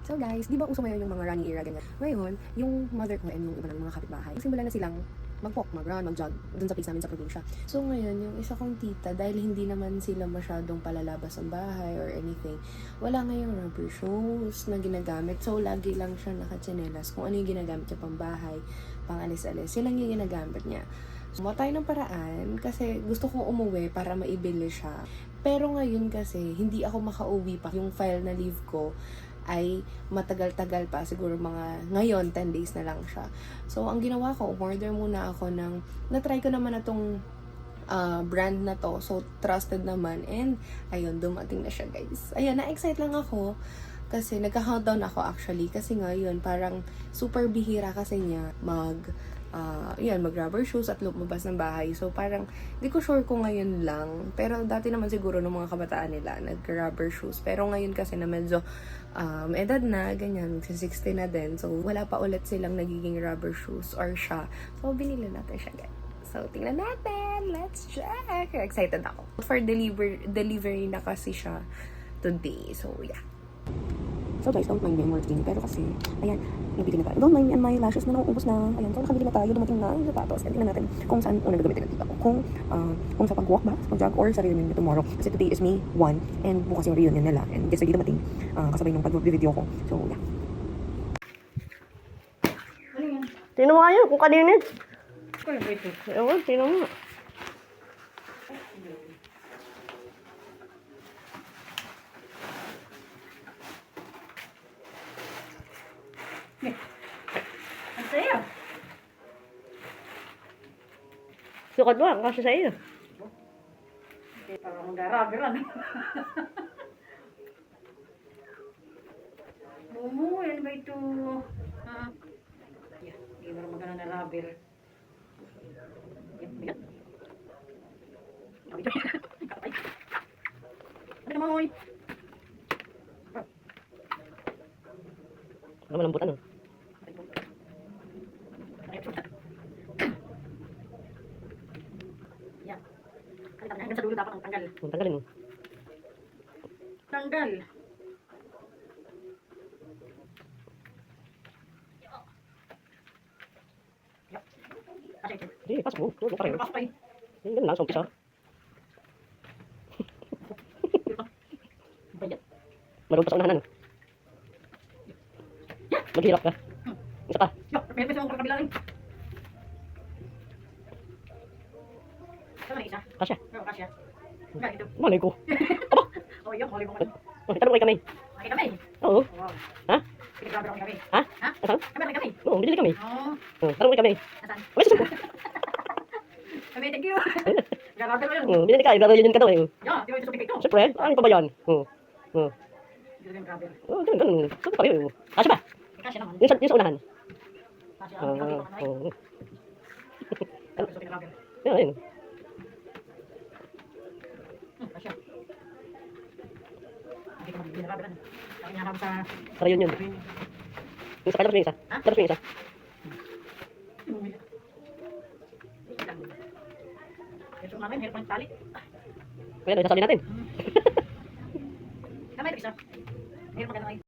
So guys, di ba uso ngayon yung mga running era ganyan? Ngayon, yung mother ko and yung iba ng mga kapitbahay, simulan na silang mag-walk, mag-run, mag-jog dun sa place namin sa probinsya. So ngayon, yung isa kong tita, dahil hindi naman sila masyadong palalabas ng bahay or anything, wala ngayong rubber shoes na ginagamit. So lagi lang siya nakatsinelas kung ano yung ginagamit niya pang bahay, pang alis-alis. Yun lang yung ginagamit niya. Gumawa tayo ng paraan kasi gusto kong umuwi para maibili siya. Pero ngayon kasi, hindi ako makauwi pa. Yung file na leave ko ay matagal-tagal pa. Siguro mga ngayon, 10 days na lang siya. So, ang ginawa ko, order muna ako ng, na-try ko naman na tong brand na to. So, trusted naman. And, ayun, dumating na siya, guys. Ayun, na-excite lang ako. Kasi nagka-countdown ako actually. Kasi ngayon, parang super bihira kasi niya mag-rubber shoes at lumabas ng bahay. So, parang, di ko sure kung ngayon lang. Pero, dati naman siguro ng mga kabataan nila, nag-rubber shoes. Pero ngayon kasi na medyo edad na, ganyan, 60 na din. So, wala pa ulit silang nagiging rubber shoes or siya. So, binili natin siya, guys. So, tingnan natin. Let's check. Excited ako. For delivery na kasi siya today. So, yeah. So guys, don't mind me, I'm working. Pero kasi, ayan, nabili na tayo. Don't mind me and my lashes na nauubos na. Ayan, so nakabili na tayo, dumating na yung sapatos. Tingnan natin kung saan una gagamitin ng tita ko. Kung sa pag-walk ba, sa pag-jog, or sa reunion niya tomorrow. Kasi today is May 1, and bukas yung reunion nila. And yesterday dumating, kasabay nung pag-video ko. So, yeah. Tingnan mo nga yun, kung kanino yun. Ewan, tingnan mo. Ang sa'yo. Sukat mo, kasi sa iyo. Okay, parang mag-arabiran. Mumu, yan ba ito? Yeah, hindi mo magana na rabir. Yan. Ano naman, oy? Ano malambot, ano? Yan. Kalitan na, hanggang sa dulo dapat ang tanggal. Kung tanggalin mo. Tanggal. Kasi ito. Hindi, pasok mo. Huwag mo pareho. Pasok pa eh. Hindi, ganun lang, sa umpisa. Bayad. Marunong pa sa unahan, ano? Maghirap ka. Isa pa. Yo, may pwede mong kabila rin. Saan na isa? Kasya. Oo, kasya. Nga, ito. Malay ko. Aba! Oh, yun, huli mo ka. Oh, tanong kay kami. Ay, kami. Oo. Wow. Ha? Pinagrabe ako kami. Ha? Ha? Asan? Kami, kami. Oo, binili kami. Oo. Oo, tanong kay kami. Asan? Wala susunod. Kami, thank you. Grabe mo yun. Oo, binili ka. Iba yun ka daw eh. Yo, di mo ito sumikat ito. Siyempre, ano pa ba yan? Oo. Oo. Grabe. Oo, ganun. Sabi pareho. Kasya ba? Kasya naman. Yung sa unahan. Kasya. Oo. Grabe naman, ay. Oo. Gusto pinagrabe. Yan, ayun. Kasya. Hindi ko mag-binagrabe na. Kami naharap sa... Sa reunion. Yung sa kanya, yung isa. Ha? Tapos yung isa. Ito namin, hirap ng tali. Kaya, sasabi natin. Kamay, isa. Hirap maganda kayo.